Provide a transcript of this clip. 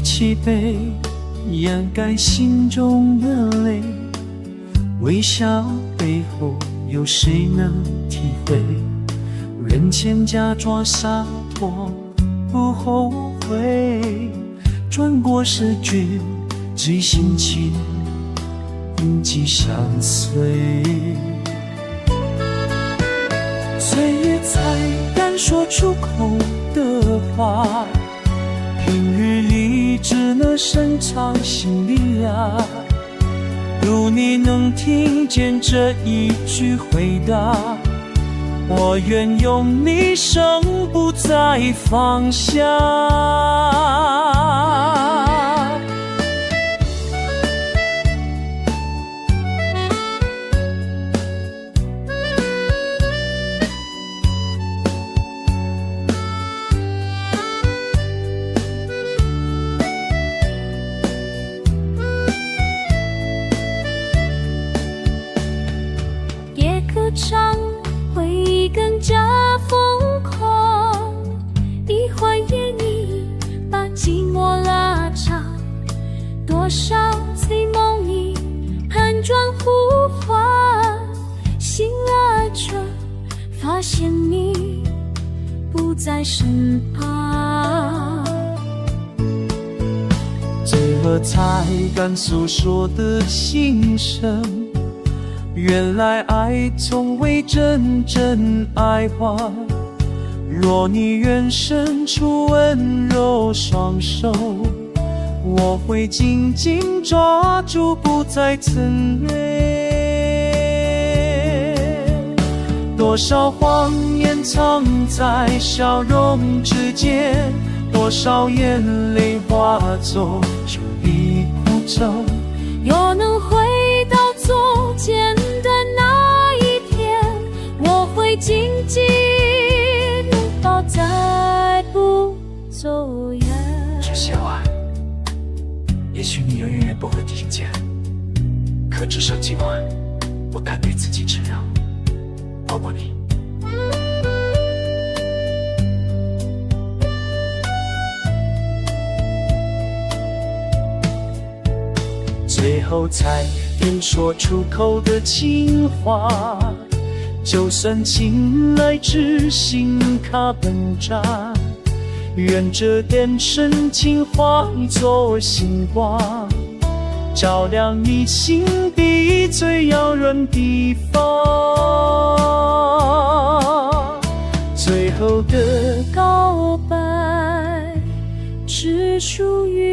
起杯，掩盖心中的泪。微笑背后有谁能体会？人前假装洒脱不后悔，转过身觉醉心情印记相随。岁月才敢说出口的话，平日里只能深藏心里啊。如你能听见这一句回答，我愿用一生不再放下。唱会更加疯狂，一晃眼已把寂寞拉长，多少次梦里盘转呼唤，醒来却发现你不在身旁。最后才敢诉说的心声，原来爱从未真正爱完。若你愿伸出温柔双手，我会紧紧抓住，不再曾累。多少谎言藏在笑容之间，多少眼泪化作酒里苦粥。若能回到从前的那一天，我会紧紧拥抱，再不走远。这些话，也许你永远不会听见，可至少今晚，我敢对自己承认，抱抱你。最后才能说出口的情话，就算近来只信卡本扎，愿这点深情化作星光，照亮你心底最遥远地方。最后的告白只属于